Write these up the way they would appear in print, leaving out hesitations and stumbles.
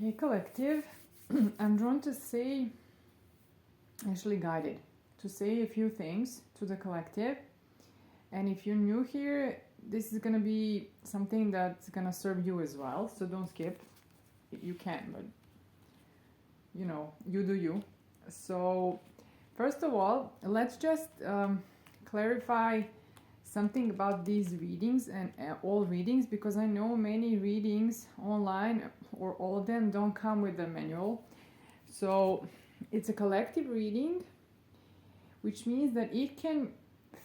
Okay, collective. I'm drawn to say, actually guided, to say a few things to the collective. And if you're new here, this is gonna be something that's gonna serve you as well. So don't skip. You can, but you know, you do you. So first of all, let's just clarify something about these readings and all readings, because I know many readings online or all of them don't come with a manual. So it's a collective reading, which means that it can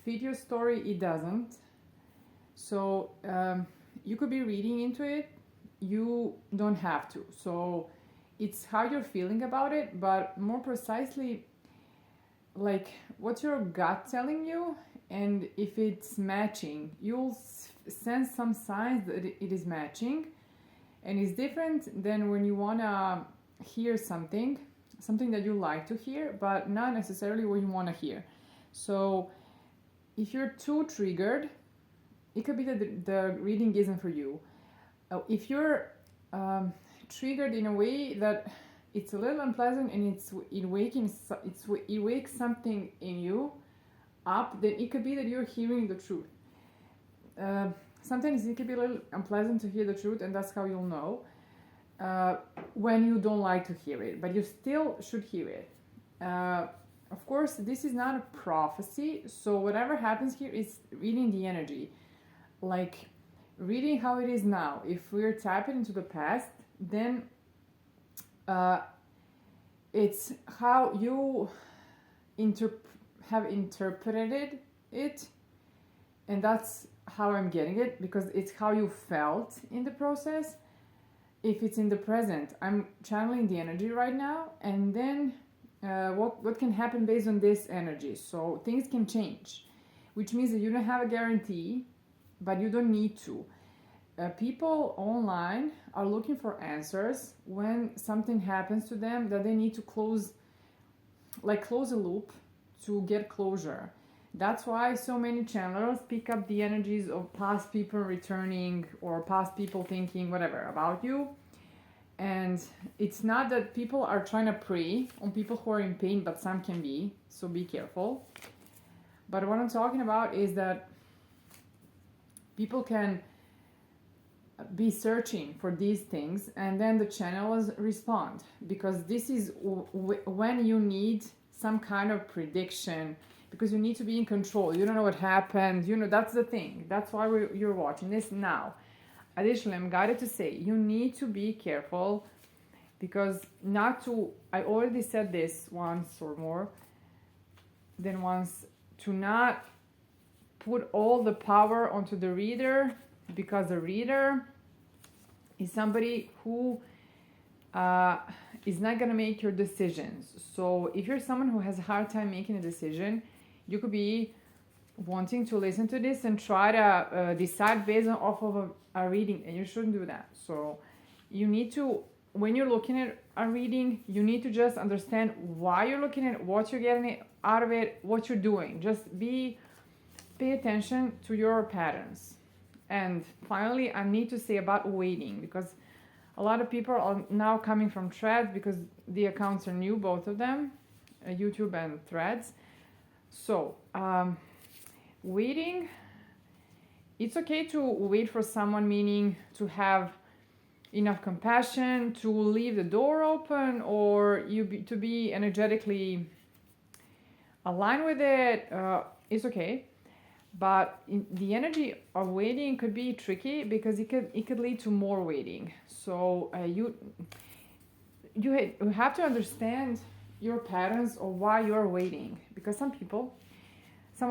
fit your story, it doesn't. So you could be reading into it, you don't have to. So it's how you're feeling about it, but more precisely, like what's your gut telling you, and if it's matching, you'll sense some signs that it is matching. And it's different than when you want to hear something that you like to hear, but not necessarily what you want to hear. So if you're too triggered, it could be that the reading isn't for you. If you're triggered in a way that it's a little unpleasant and it wakes something in you up, then it could be that you're hearing the truth. Sometimes it could be a little unpleasant to hear the truth, and that's how you'll know when you don't like to hear it, but you still should hear it. Of course, this is not a prophecy, so whatever happens here is reading the energy, like reading how it is now. If we're tapping into the past, then it's how you have interpreted it, and that's how I'm getting it, because it's how you felt in the process. If it's in the present, I'm channeling the energy right now, and then what can happen based on this energy. So things can change, which means that you don't have a guarantee, but you don't need to. People online are looking for answers when something happens to them that they need to close a loop to get closure. That's why so many channelers pick up the energies of past people returning or past people thinking whatever about you. And it's not that people are trying to prey on people who are in pain, but some can be, so be careful. But what I'm talking about is that people can be searching for these things, and then the channelers respond, because this is when you need some kind of prediction, because you need to be in control. You don't know what happened, that's the thing. That's why you're watching this now. Additionally, I'm guided to say you need to be careful, because I already said this once or more than once, to not put all the power onto the reader, because the reader is somebody who is not going to make your decisions. So if you're someone who has a hard time making a decision, you could be wanting to listen to this and try to decide based off of a reading, and you shouldn't do that. So you need to, when you're looking at a reading, you need to just understand why you're looking at it, what you're getting out of it, what you're doing. Just pay attention to your patterns. And finally, I need to say about waiting, because a lot of people are now coming from Threads, because the accounts are new, both of them, YouTube and Threads. So waiting, it's okay to wait for someone, meaning to have enough compassion to leave the door open, or to be energetically aligned with it. It's okay. But the energy of waiting could be tricky, because it could lead to more waiting. So you have to understand your patterns of why you're waiting, because some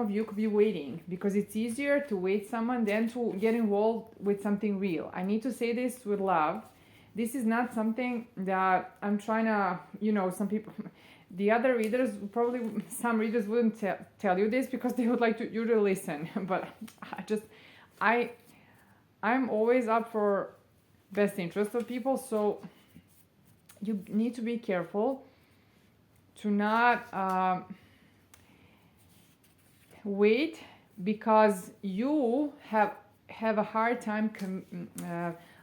of you could be waiting because it's easier to wait someone than to get involved with something real. I need to say this with love. This is not something that I'm trying to, some people, the other readers, probably some readers wouldn't tell you this because they would like you to listen. But I'm always up for best interest of people. So you need to be careful to not wait, because you have a hard time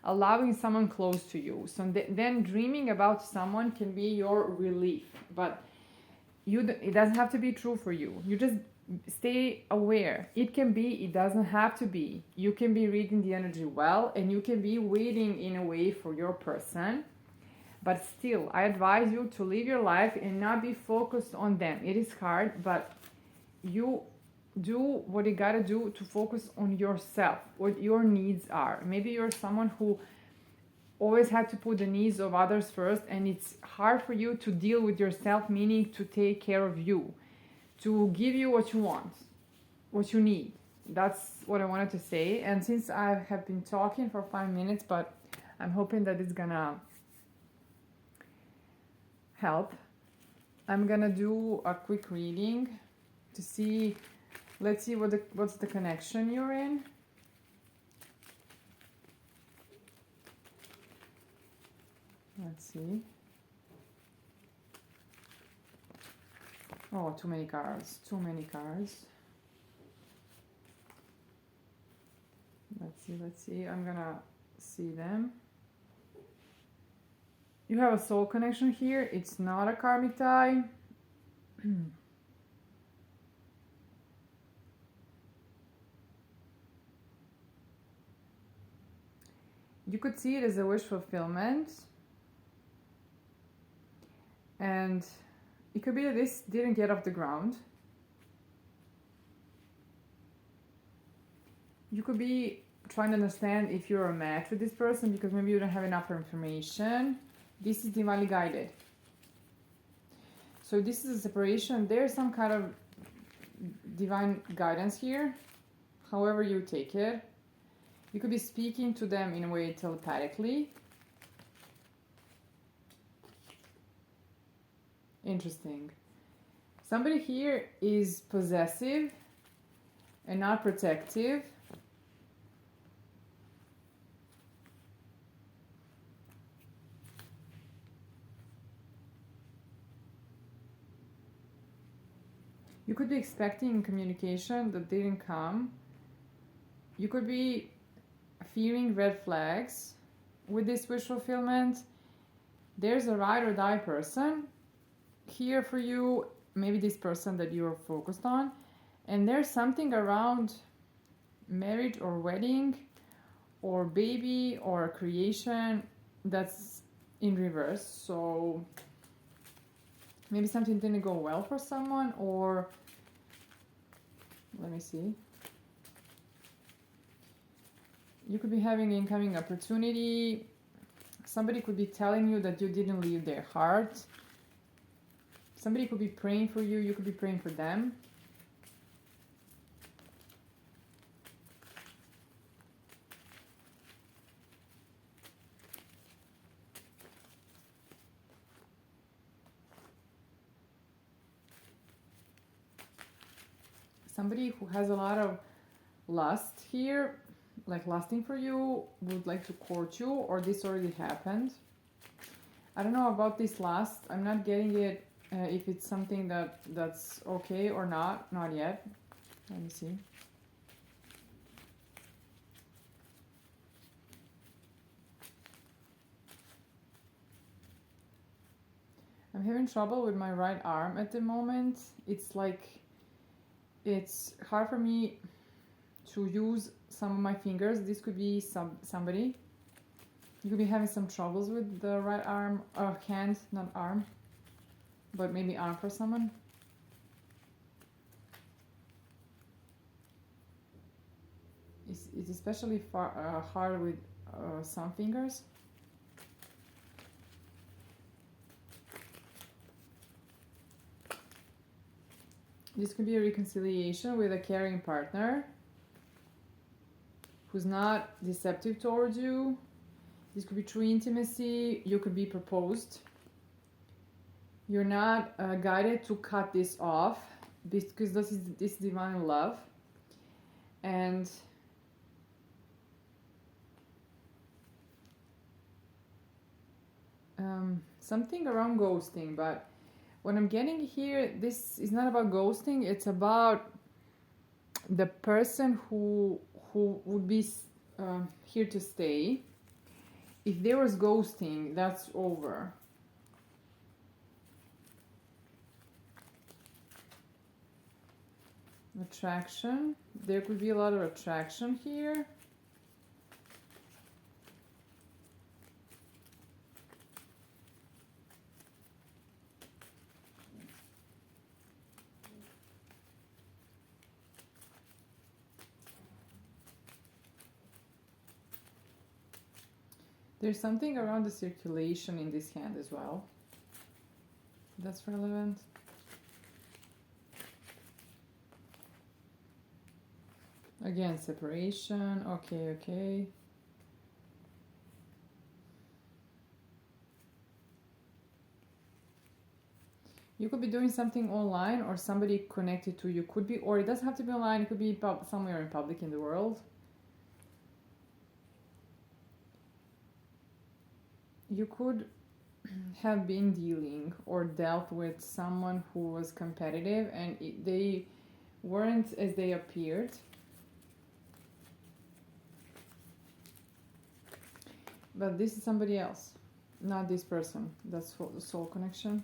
allowing someone close to you. So then dreaming about someone can be your relief, but it doesn't have to be true for you. You just stay aware. It can be, it doesn't have to be. You can be reading the energy well, and you can be waiting in a way for your person. But still, I advise you to live your life and not be focused on them. It is hard, but you do what you gotta do to focus on yourself, what your needs are. Maybe you're someone who always had to put the needs of others first, and it's hard for you to deal with yourself, meaning to take care of you, to give you what you want, what you need. That's what I wanted to say. And since I have been talking for 5 minutes, but I'm hoping that it's gonna help, I'm gonna do a quick reading to see, let's see what's the connection you're in. Let's see. Oh, too many cards. Too many cards. Let's see. I'm gonna see them. You have a soul connection here. It's not a karmic tie. You could see it as a wish fulfillment. And it could be that this didn't get off the ground. You could be trying to understand if you're a match with this person because maybe you don't have enough information. This is divinely guided. So this is a separation. There's some kind of divine guidance here, however you take it. You could be speaking to them in a way telepathically. Interesting. Somebody here is possessive and not protective. You could be expecting communication that didn't come. You could be fearing red flags with this wish fulfillment. There's a ride or die person here for you, maybe this person that you're focused on, and there's something around marriage or wedding or baby or creation that's in reverse. So maybe something didn't go well for someone, or let me see. You could be having an incoming opportunity. Somebody could be telling you that you didn't leave their heart. Somebody could be praying for you. You could be praying for them. Somebody who has a lot of lust here, like lusting for you, would like to court you, or this already happened. I don't know about this lust. I'm not getting it. If it's something that's okay or not yet. Let me see. I'm having trouble with my right arm at the moment. It's like it's hard for me to use some of my fingers. This could be somebody. You could be having some troubles with the right arm or hand, not arm, but maybe arm for someone. It's especially hard with some fingers. This could be a reconciliation with a caring partner who's not deceptive towards you. This could be true intimacy. You could be proposed. You're not guided to cut this off because this is divine love. And something around ghosting, but what I'm getting here, this is not about ghosting. It's about the person who would be here to stay. if there was ghosting, that's over. Attraction. There could be a lot of attraction here. There's something around the circulation in this hand as well. That's relevant. Again, separation. Okay. You could be doing something online, or somebody connected to you could be, or it doesn't have to be online, it could be somewhere in public in the world. You could have been dealing or dealt with someone who was competitive and they weren't as they appeared. But this is somebody else, not this person. That's the soul connection.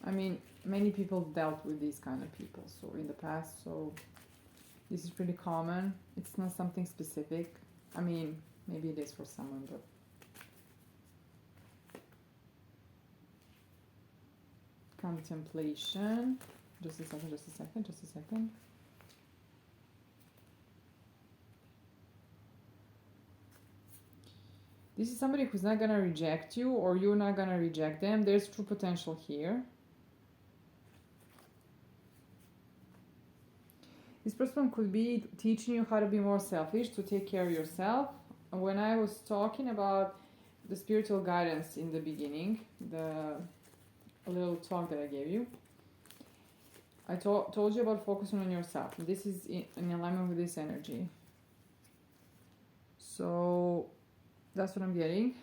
I mean, many people dealt with these kind of people so in the past, so this is pretty common. It's not something specific. I mean, maybe it is for someone, but contemplation. Just a second. This is somebody who's not gonna reject you, or you're not gonna reject them. There's true potential here. This person could be teaching you how to be more selfish, to take care of yourself. When I was talking about the spiritual guidance in the beginning, the little talk that I gave you, I told you about focusing on yourself. This is in alignment with this energy. So that's what I'm getting.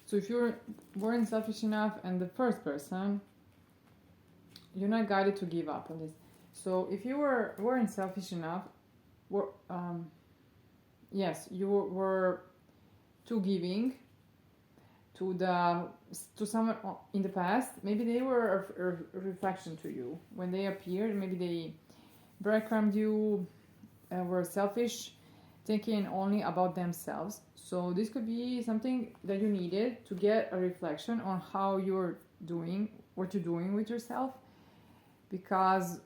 So if you weren't selfish enough, and the first person, you're not guided to give up on this. So if you weren't selfish enough, yes, you were too giving to someone in the past. Maybe they were a reflection to you when they appeared. Maybe they breadcrumbed you, were selfish, thinking only about themselves. So this could be something that you needed to get a reflection on how you're doing, what you're doing with yourself. Because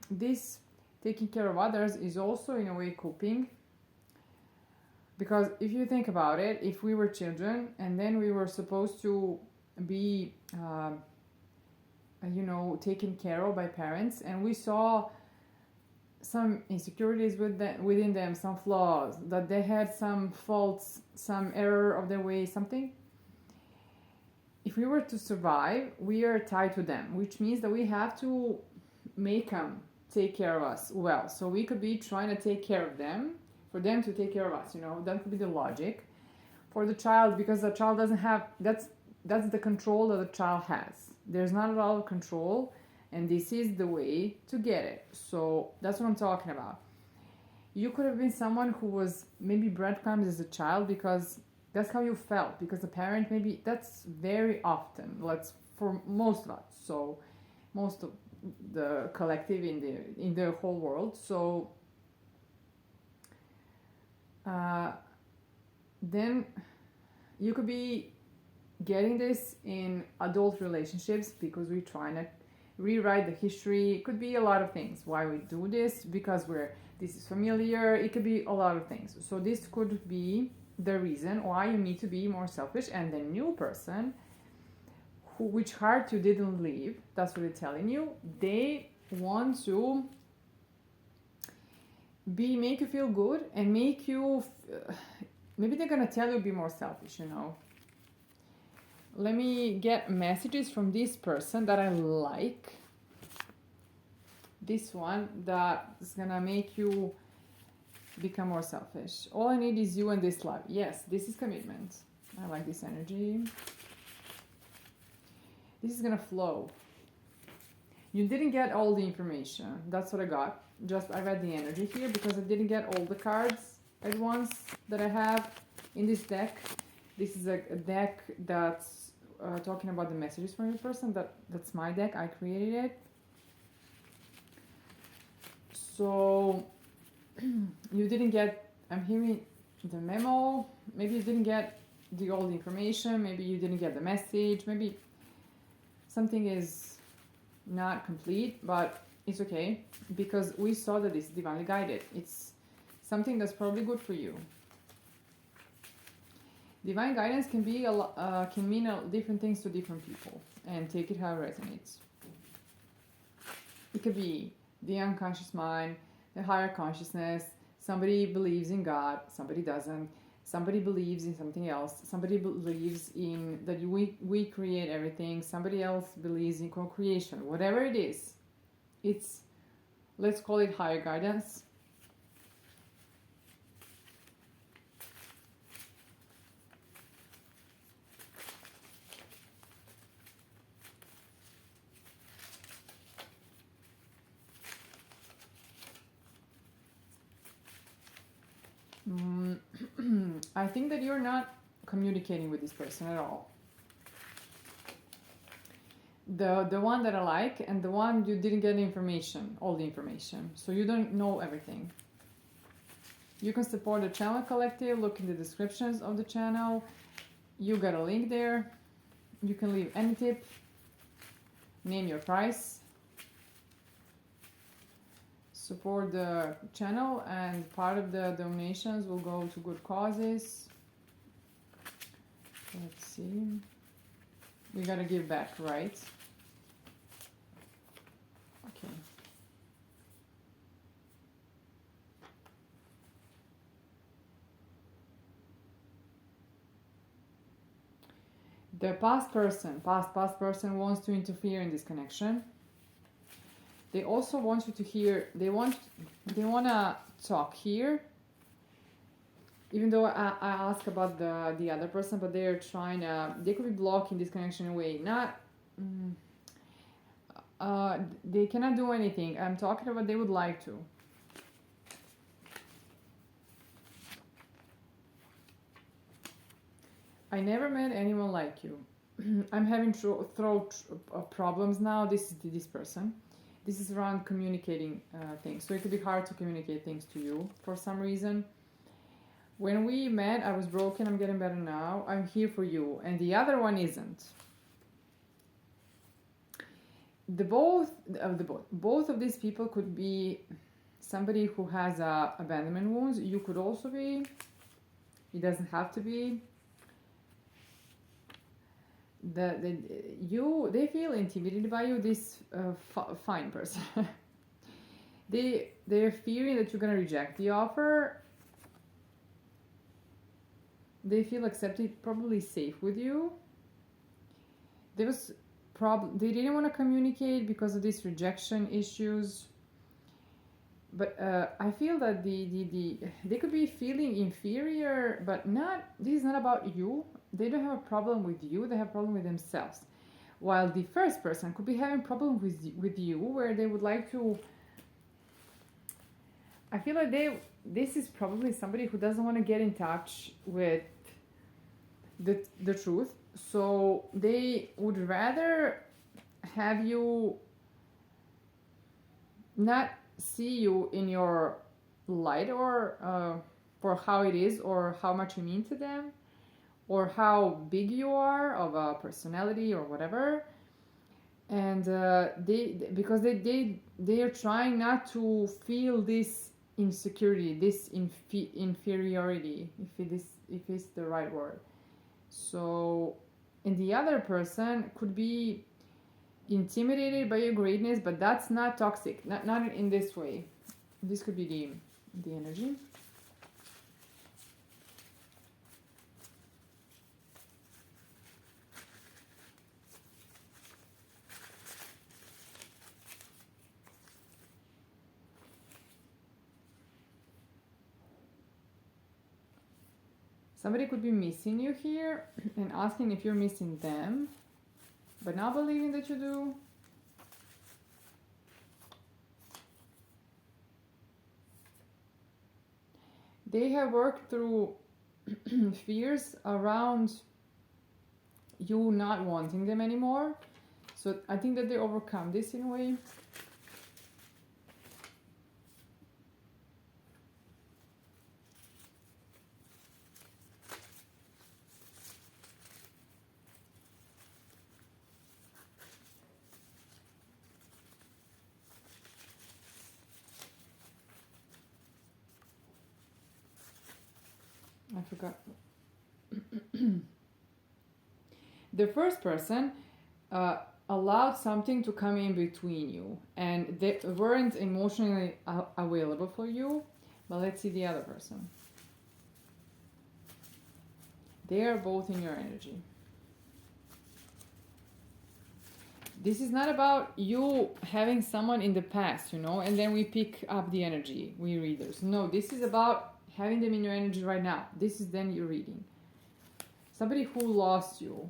this taking care of others is also in a way coping. Because if you think about it, if we were children and then we were supposed to be taken care of by parents, and we saw some insecurities within them, some flaws, that they had some faults, some error of their way, something. If we were to survive, we are tied to them, which means that we have to make them take care of us well. So we could be trying to take care of them, for them to take care of us, that could be the logic. For the child, because the child doesn't have, that's the control that the child has. There's not a lot of control, and this is the way to get it. So that's what I'm talking about. You could have been someone who was maybe breadcrumbs as a child because that's how you felt, because the parent, maybe that's very often, for most of us, so most of the collective in the whole world. So then you could be getting this in adult relationships because we're trying to rewrite the history. It could be a lot of things. Why we do this? Because this is familiar. It could be a lot of things. So this could be the reason why you need to be more selfish. And the new person, which heart you didn't leave, that's what they're telling you. They want to make you feel good and make you. Maybe they're gonna tell you be more selfish. Let me get messages from this person that I like. This one that is gonna make you become more selfish. All I need is you and this love. Yes, this is commitment. I like this energy. This is gonna flow. You didn't get all the information. That's what I got. just I read the energy here because I didn't get all the cards at once that I have in this deck. This is a deck that's talking about the messages from your person. That's my deck. I created it. So you didn't get, I'm hearing the memo. Maybe you didn't get all the information. Maybe you didn't get the message. Maybe something is not complete, but it's okay because we saw that it's divinely guided. It's something that's probably good for you. Divine guidance can be can mean different things to different people, and take it how it resonates. It could be the unconscious mind, the higher consciousness. Somebody believes in God, somebody doesn't. Somebody believes in something else. Somebody believes in that we create everything. Somebody else believes in co-creation. Whatever it is, it's, let's call it higher guidance. I think that you're not communicating with this person at all. The one that I like and the one you didn't get information, all the information. So you don't know everything. You can support the channel collective, look in the descriptions of the channel. You got a link there. You can leave any tip, name your price. Support the channel, and part of the donations will go to good causes. Let's see. We gotta give back, right? Okay. The past person wants to interfere in this connection. They also want you to hear, they want to talk here, even though I ask about the other person, but they're trying to, they could be blocking this connection in a way. They cannot do anything. I'm talking about they would like to. I never met anyone like you. I'm having throat problems now. This is this person. This is around communicating things. So it could be hard to communicate things to you for some reason. When we met, I was broken. I'm getting better now. I'm here for you. And the other one isn't. Both of these people could be somebody who has abandonment wounds. You could also be. It doesn't have to be. They feel intimidated by you. This fine person. They're fearing that you're gonna reject the offer. They feel accepted, probably safe with you. There was they didn't want to communicate because of these rejection issues. But I feel that they could be feeling inferior, but not. This is not about you. They don't have a problem with you. They have a problem with themselves. While the first person could be having a problem with you, where they would like to. I feel like this is probably somebody who doesn't want to get in touch with the truth. So they would rather have you not see you in your light, or for how it is, or how much you mean to them, or how big you are of a personality or whatever. And because they are trying not to feel this insecurity, this inferiority, if it's the right word. So, and the other person could be intimidated by your greatness, but that's not toxic, not in this way. This could be the energy. Somebody could be missing you here and asking if you're missing them, but not believing that you do. They have worked through fears around you not wanting them anymore. So I think that they overcome this in a way. I forgot. The first person allowed something to come in between you, and they weren't emotionally available for you. But let's see the other person. They are both in your energy. This is not about you having someone in the past, you know, and then we pick up the energy, we readers. No, this is about having them in your energy right now. This is then your reading. Somebody who lost you.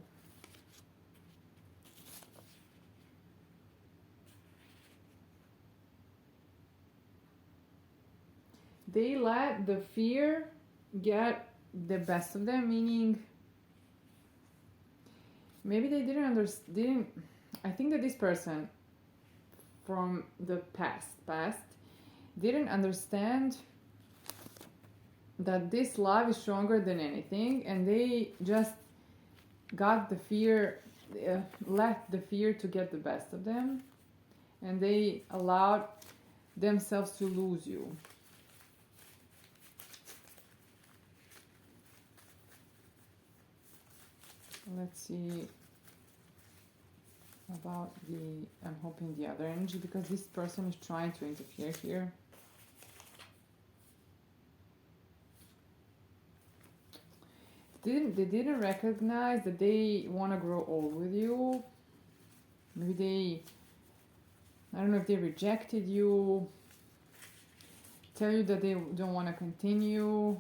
They let the fear get the best of them, meaning maybe they didn't understand. I think that this person from the past didn't understand that this love is stronger than anything, and they just got the fear, let the fear to get the best of them, and they allowed themselves to lose you. Let's see about I'm hoping the other energy, because this person is trying to interfere here. They didn't recognize that they want to grow old with you. Maybe I don't know if they rejected you, tell you that they don't want to continue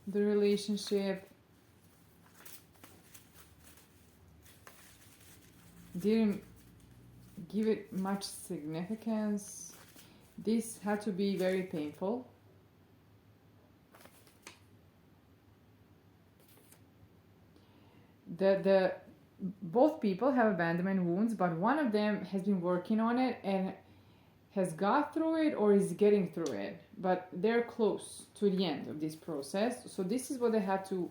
the relationship. Didn't give it much significance. This had to be very painful. The both people have abandonment wounds, but one of them has been working on it and has got through it or is getting through it, but they're close to the end of this process. So this is what they had to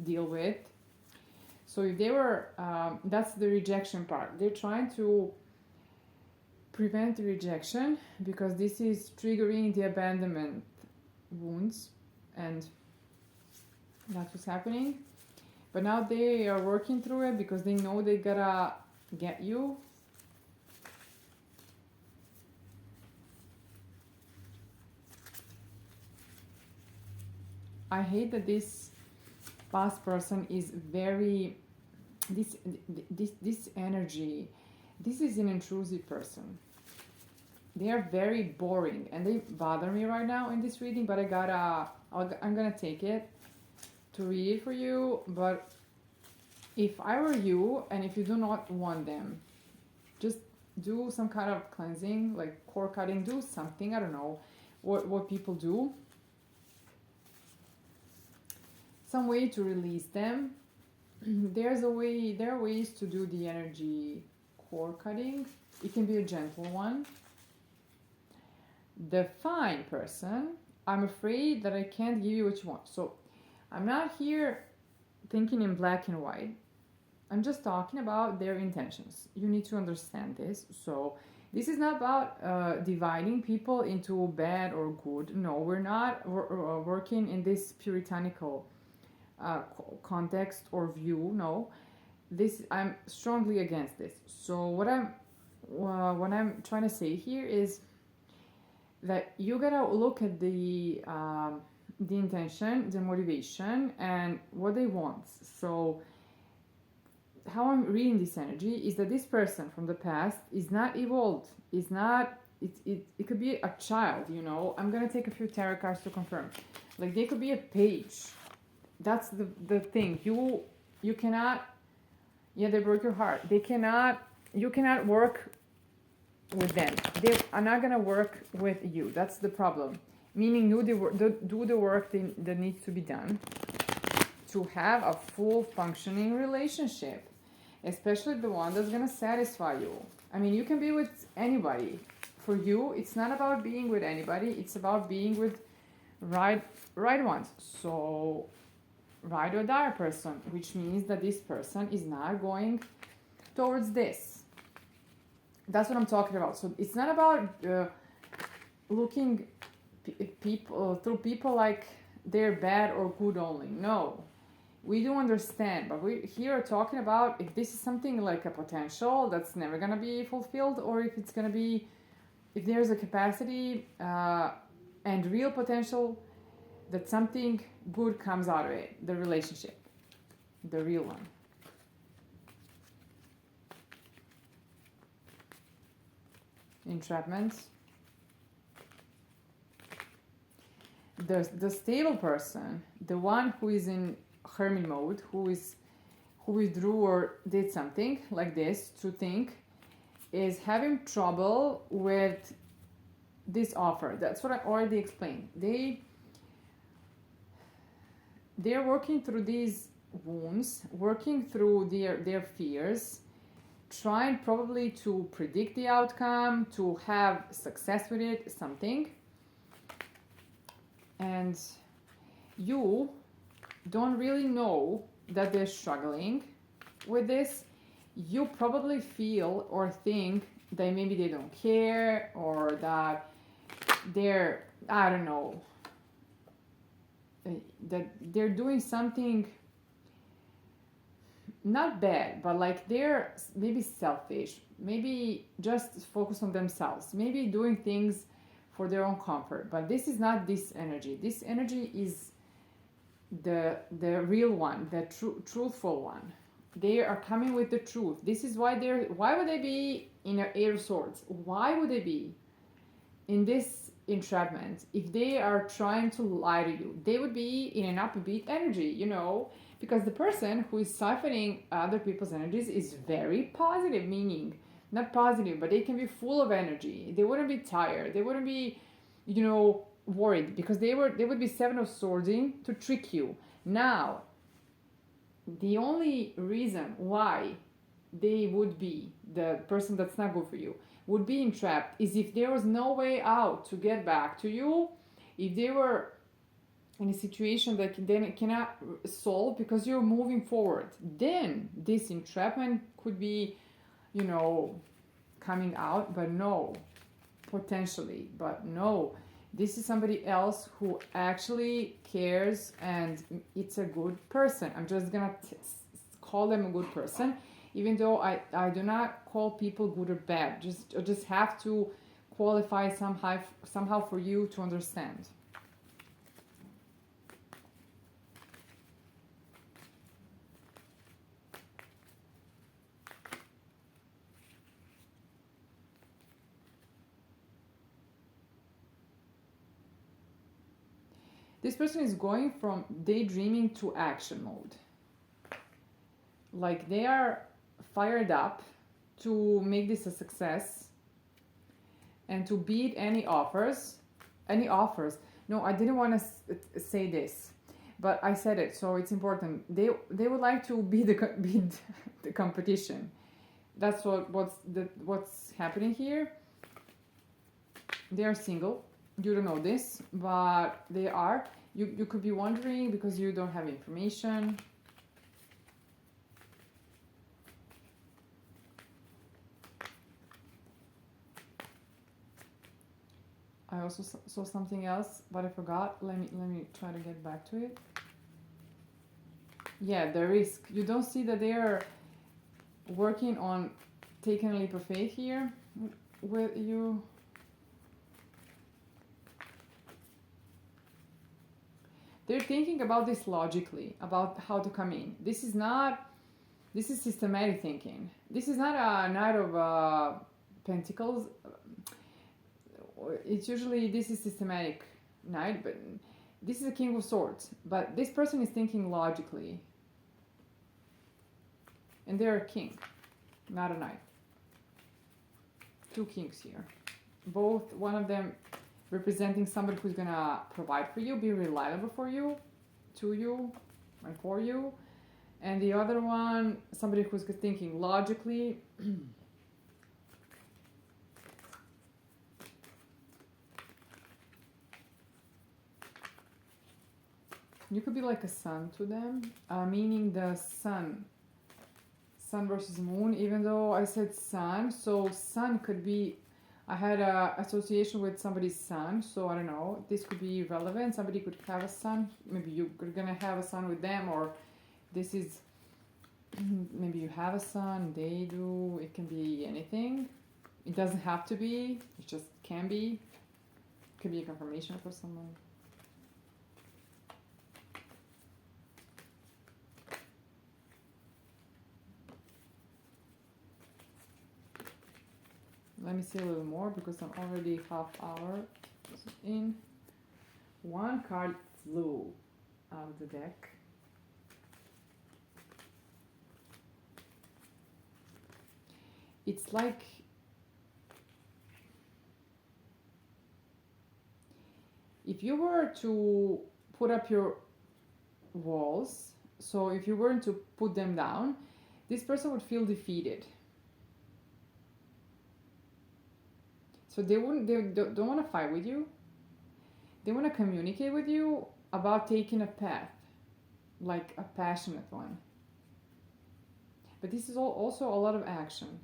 deal with. So if they were, that's the rejection part. They're trying to prevent the rejection because this is triggering the abandonment wounds, and that's what's happening. But now they are working through it because they know they gotta get you. I hate that this past person is very this energy. This is an intrusive person. They are very boring and they bother me right now in this reading, but I'm gonna take it to read it for you. But if I were you, and if you do not want them, just do some kind of cleansing, like core cutting, do something. I don't know what people do. Some way to release them. There are ways to do the energy core cutting. It can be a gentle one. The fine person, I'm afraid that I can't give you what you want. So I'm not here thinking in black and white. I'm just talking about their intentions. You need to understand this. So this is not about dividing people into bad or good. No, we're not working in this puritanical context or view. No, this, I'm strongly against this. So what I'm trying to say here is that you gotta look at the intention, the motivation, and what they want. So how I'm reading this energy is that this person from the past is not evolved. Is not. It could be a child. You know. I'm gonna take a few tarot cards to confirm. Like they could be a page. That's the thing. You cannot. Yeah, they broke your heart. They cannot. You cannot work with them. They are not gonna work with you. That's the problem. meaning do the work that needs to be done to have a full functioning relationship, especially the one that's going to satisfy you. I mean, you can be with anybody. For you, it's not about being with anybody, it's about being with right ones. So ride or die person, which means that this person is not going towards this. That's what I'm talking about. So it's not about looking people through people like they're bad or good only. No, we do understand, but we here are talking about if this is something like a potential that's never gonna be fulfilled, or if it's gonna be, if there's a capacity and real potential that something good comes out of it, the relationship, the real one. Entrapment. The stable person, the one who is in hermit mode, who withdrew or did something like this to think, is having trouble with this offer. That's what I already explained. They're working through these wounds, working through their fears, trying probably to predict the outcome, to have success with it, something. And you don't really know that they're struggling with this. You probably feel or think that maybe they don't care, or that they're, I don't know, that they're doing something not bad, but like they're maybe selfish, maybe just focus on themselves, maybe doing things for their own comfort. But this is not this energy. This energy is the real one, the truthful one. They are coming with the truth. This is why why would they be in an Eight of Swords? Why would they be in this entrapment if they are trying to lie to you? They would be in an upbeat energy, because the person who is siphoning other people's energies is very positive, meaning not positive, but they can be full of energy. They wouldn't be tired. They wouldn't be, worried, because they would be Seven of Swords in to trick you. Now, the only reason why they would be the person that's not good for you, would be entrapped, is if there was no way out to get back to you, if they were in a situation that then cannot solve because you're moving forward, then this entrapment could be, coming out. But no, potentially, but no, this is somebody else who actually cares, and it's a good person. I'm just gonna call them a good person, even though I do not call people good or bad. Just have to qualify somehow for you to understand. This person is going from daydreaming to action mode. Like they are fired up to make this a success and to beat any offers. No, I didn't want to say this, but I said it, so it's important. They would like to beat the competition. That's what's happening here. They are single. You don't know this, but they are. You could be wondering because you don't have information. I also saw something else, but I forgot. Let me try to get back to it. Yeah, the risk. You don't see that they are working on taking a leap of faith here with you. They're thinking about this logically, about how to come in. This is systematic thinking. This is not a Knight of Pentacles. It's usually, this is systematic Knight, but this is a King of Swords. But this person is thinking logically. And they're a king, not a knight. Two kings here. Both, one of them representing somebody who's gonna provide for you, be reliable for you, to you, and for you. And the other one, somebody who's thinking logically. You could be like a sun to them, meaning the sun versus moon, even though I said sun. So sun could be, I had a association with somebody's son, so I don't know, this could be relevant. Somebody could have a son, maybe you're gonna have a son with them, or this is, maybe you have a son, they do, it can be anything. It doesn't have to be, it just can be. It could be a confirmation for someone. Let me see a little more because I'm already half hour in. One card flew out of the deck. It's like if you were to put up your walls, so if you weren't to put them down, this person would feel defeated. So they don't want to fight with you. They want to communicate with you about taking a path, like a passionate one. But this is also a lot of action.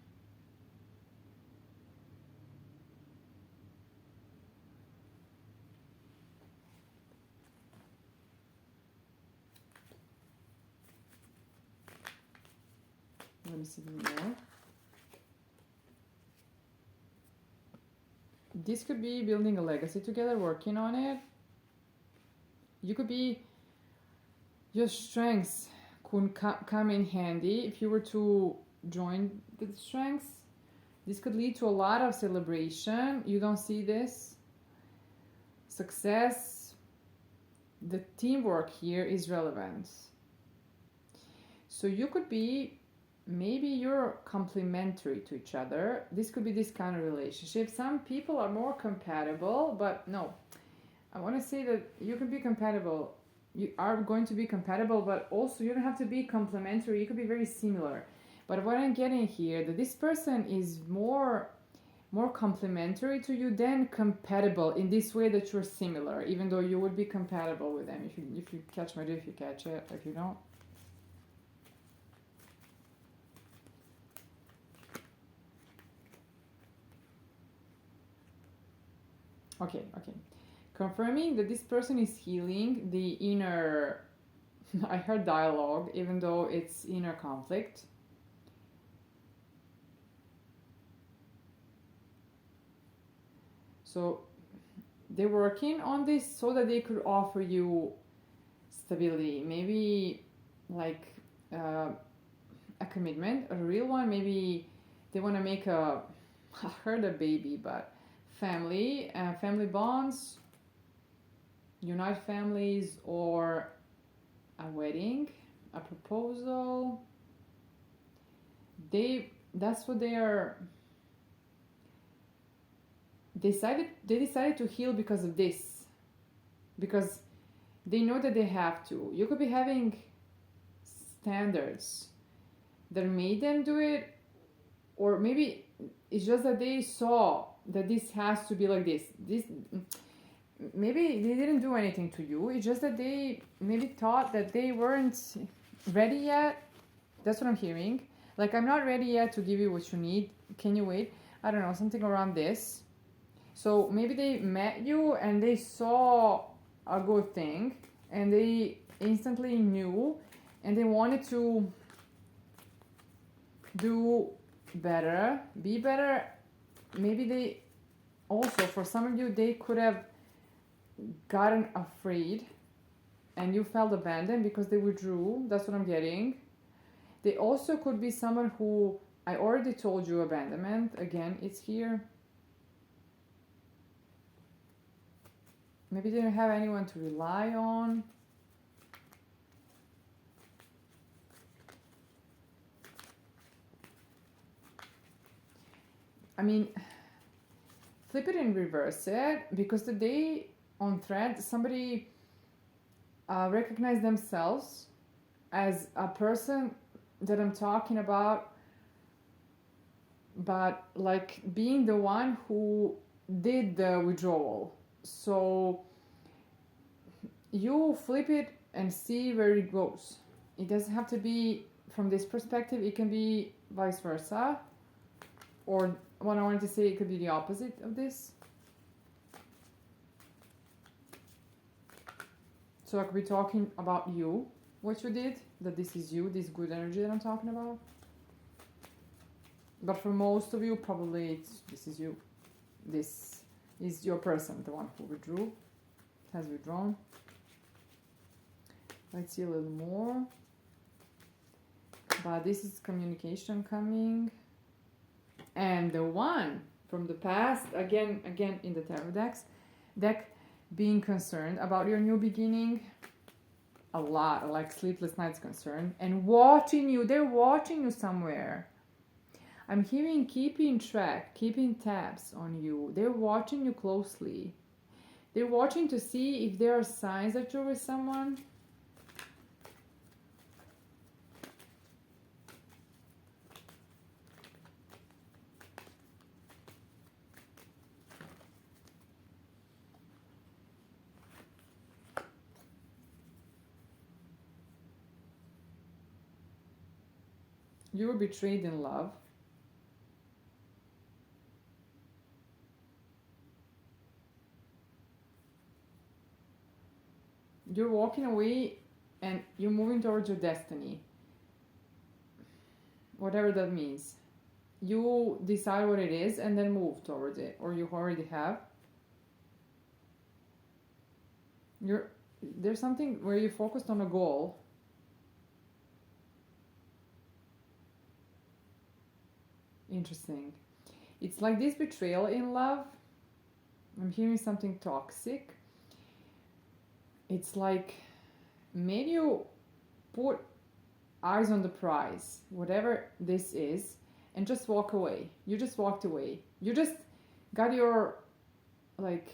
Let me see more. This could be building a legacy together, working on it. You could be, your strengths could come in handy if you were to join the strengths. This could lead to a lot of celebration. You don't see this. Success. The teamwork here is relevant. So you could be, maybe you're complementary to each other. This could be this kind of relationship. Some people are more compatible, but no. I want to say that you can be compatible. You are going to be compatible, but also you don't have to be complementary. You could be very similar. But what I'm getting here, that this person is more complementary to you than compatible in this way that you're similar, even though you would be compatible with them. If you catch my drift, if you catch it, if you don't. Okay. Confirming that this person is healing the inner, I heard dialogue, even though it's inner conflict. So they're working on this so that they could offer you stability. Maybe like a commitment, a real one. Maybe they want to make I heard a baby, but family bonds, unite families, or a wedding, a proposal. That's what they are. They decided to heal because of this, because they know that they have to. You could be having standards that made them do it, or maybe it's just that they saw that this has to be like this. Maybe they didn't do anything to you. It's just that they maybe thought that they weren't ready yet. That's what I'm hearing. Like, I'm not ready yet to give you what you need. Can you wait? I don't know, something around this. So maybe they met you and they saw a good thing and they instantly knew and they wanted to do better, be better. Maybe they also, for some of you, they could have gotten afraid and you felt abandoned because they withdrew. That's what I'm getting. They also could be someone who, I already told you, abandonment. Again, it's here. Maybe they didn't have anyone to rely on. I mean, flip it and reverse it, because today on thread somebody recognized themselves as a person that I'm talking about, but like being the one who did the withdrawal. So you flip it and see where it goes. It doesn't have to be from this perspective, it can be vice versa, or what I wanted to say, it could be the opposite of this. So I could be talking about you, what you did, that this is you, this good energy that I'm talking about. But for most of you, probably this is you. This is your person, the one who withdrew, has withdrawn. Let's see a little more. But this is communication coming. And the one from the past, again in the tarot deck, being concerned about your new beginning, a lot, like sleepless nights concerned, and watching you. They're watching you somewhere. I'm hearing keeping track, keeping tabs on you. They're watching you closely. They're watching to see if there are signs that you're with someone. You were betrayed in love. You're walking away and you're moving towards your destiny. Whatever that means. You decide what it is and then move towards it, or you already have. There's something where you're focused on a goal. Interesting. It's like this betrayal in love. I'm hearing something toxic. It's like maybe you put eyes on the prize, whatever this is, and just walk away. You just walked away. You just got your, like,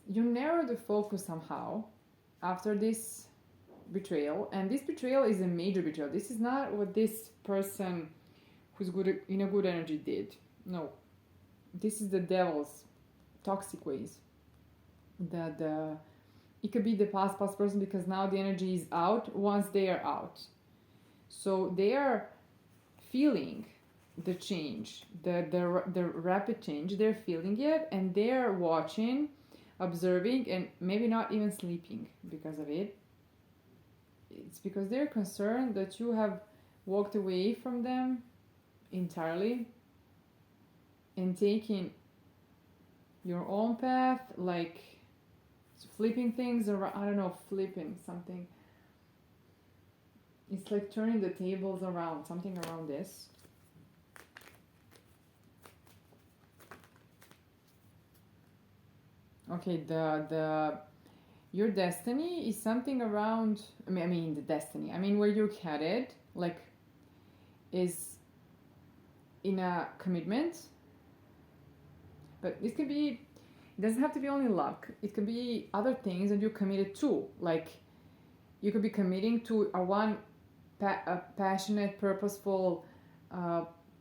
you narrow the focus somehow after this betrayal, and this betrayal is a major betrayal. This is not what this person who's good in a good energy did. No, this is the devil's toxic ways. It could be the past person, because now the energy is out once they are out. So they are feeling the change, the rapid change. They're feeling it, and they're watching, observing, and maybe not even sleeping because of it. It's because they're concerned that you have walked away from them entirely and taking your own path, like flipping things around. I don't know, flipping something. It's like turning the tables around, something around this. Okay, your destiny is something around, I mean the destiny, where you're headed, like, is in a commitment. But it could be, it doesn't have to be only luck. It could be other things that you're committed to. Like, you could be committing to a passionate, purposeful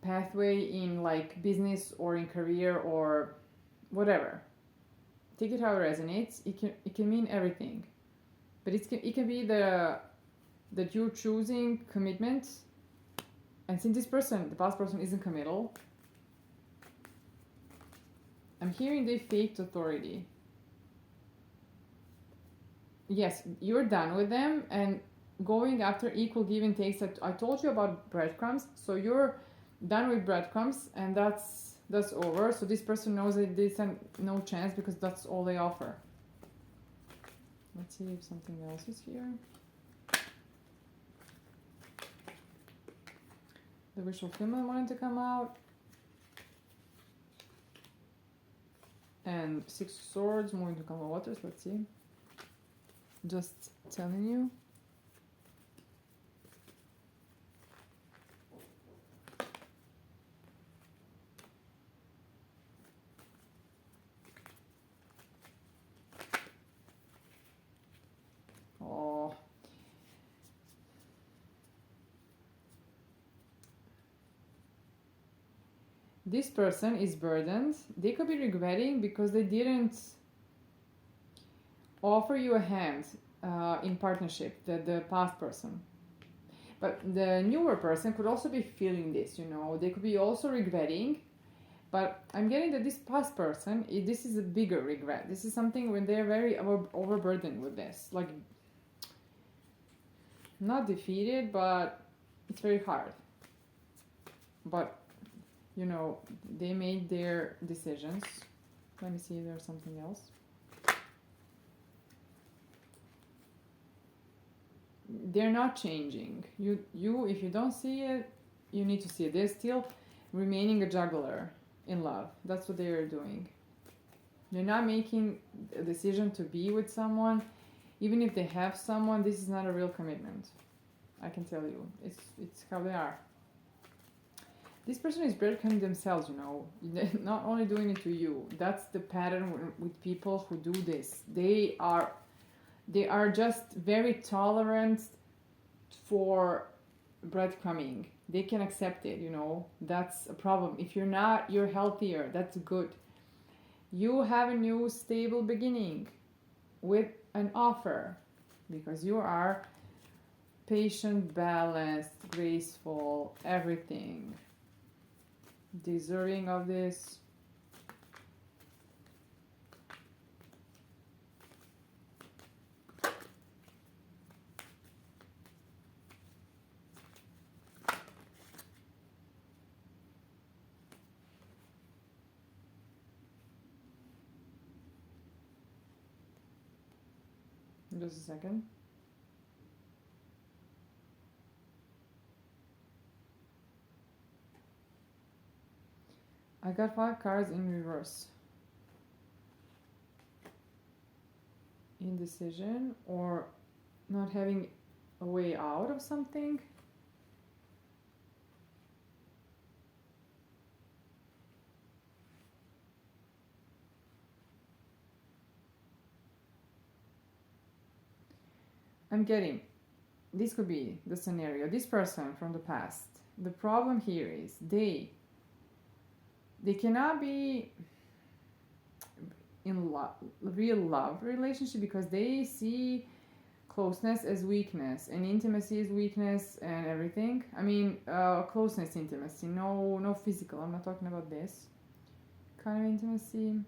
pathway in, like, business or in career or whatever. Take it how it resonates. It can mean everything, but it can be that you're choosing commitment, and since this person, the past person, isn't committal, I'm hearing they faked authority. Yes, you're done with them and going after equal give and takes. I told you about breadcrumbs, so you're done with breadcrumbs, and that's over. So this person knows that there's no chance, because that's all they offer. Let's see if something else is here. The wish fulfillment wanted to come out. And Six of Swords moving to calm waters. Let's see. Just telling you. this person is burdened. They could be regretting because they didn't offer you a hand in partnership, the past person. But the newer person could also be feeling this, they could be also regretting. But I'm getting that this past person, this is a bigger regret. This is something when they're very overburdened with this. Like, not defeated, but it's very hard. But, they made their decisions. Let me see if there's something else. They're not changing. You if you don't see it, you need to see it. They're still remaining a juggler in love. That's what they are doing. They're not making a decision to be with someone. Even if they have someone, this is not a real commitment. I can tell you. It's how they are. This person is breadcrumbing themselves, They're not only doing it to you. That's the pattern with people who do this. They are just very tolerant for breadcrumbing. They can accept it, That's a problem. If you're not, you're healthier. That's good. You have a new stable beginning with an offer because you are patient, balanced, graceful, everything. Deserving of this. Just a second. I got 5 cards in reverse. Indecision or not having a way out of something. I'm getting, this could be the scenario. This person from the past. The problem here is they cannot be in real love relationship because they see closeness as weakness and intimacy as weakness and everything. I mean, closeness, intimacy, no physical. I'm not talking about this kind of intimacy.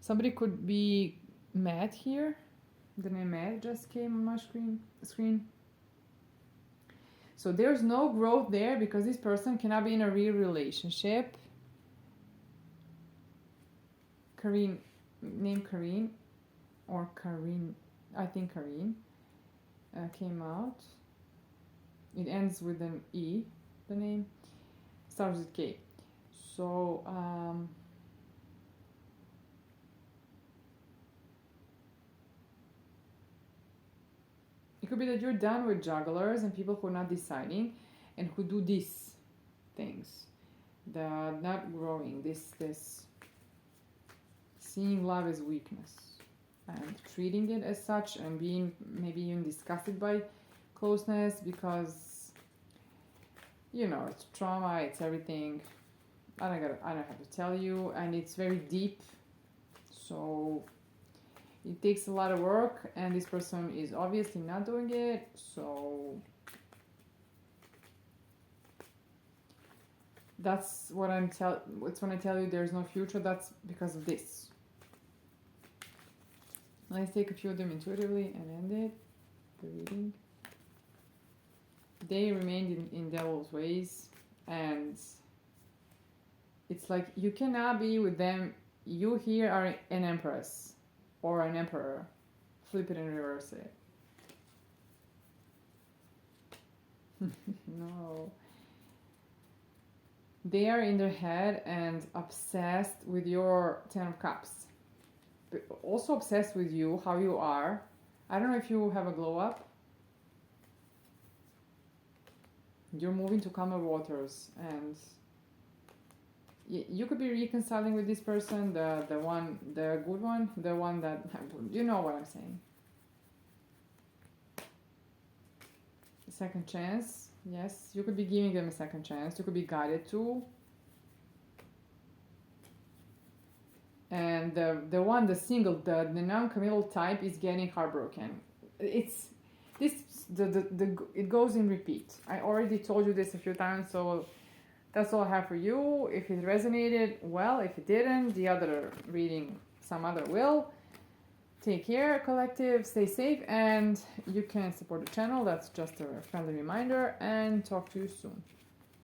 Somebody could be mad here. The name mad just came on my screen. So there's no growth there because this person cannot be in a real relationship. Karine, name Karine, or Karine, I think Karine, came out. It ends with an E, the name, starts with K. So, it could be that you're done with jugglers and people who are not deciding and who do these things. The not growing, this seeing love as weakness and treating it as such and being maybe even disgusted by closeness because, it's trauma, it's everything. I don't have to tell you, and it's very deep. So it takes a lot of work, and this person is obviously not doing it. So that's what it's when I tell you there's no future. That's because of this. Let's take a few of them intuitively and end it. The reading. They remained in devil's ways, and it's like you cannot be with them. You here are an empress or an emperor. Flip it and reverse it. No. They are in their head and obsessed with your 10 of Cups. But also obsessed with you, how you are. I don't know if you have a glow up. You're moving to calmer waters, and you could be reconciling with this person, the good one, the one that, you know what I'm saying. Second chance, yes, you could be giving them a second chance. You could be guided to And the single, the non-committal type is getting heartbroken. It's this it goes in repeat. I already told you this a few times, so that's all I have for you. If it resonated, well. If it didn't, the other reading, some other will. Take care, collective. Stay safe, and you can support the channel. That's just a friendly reminder, and talk to you soon.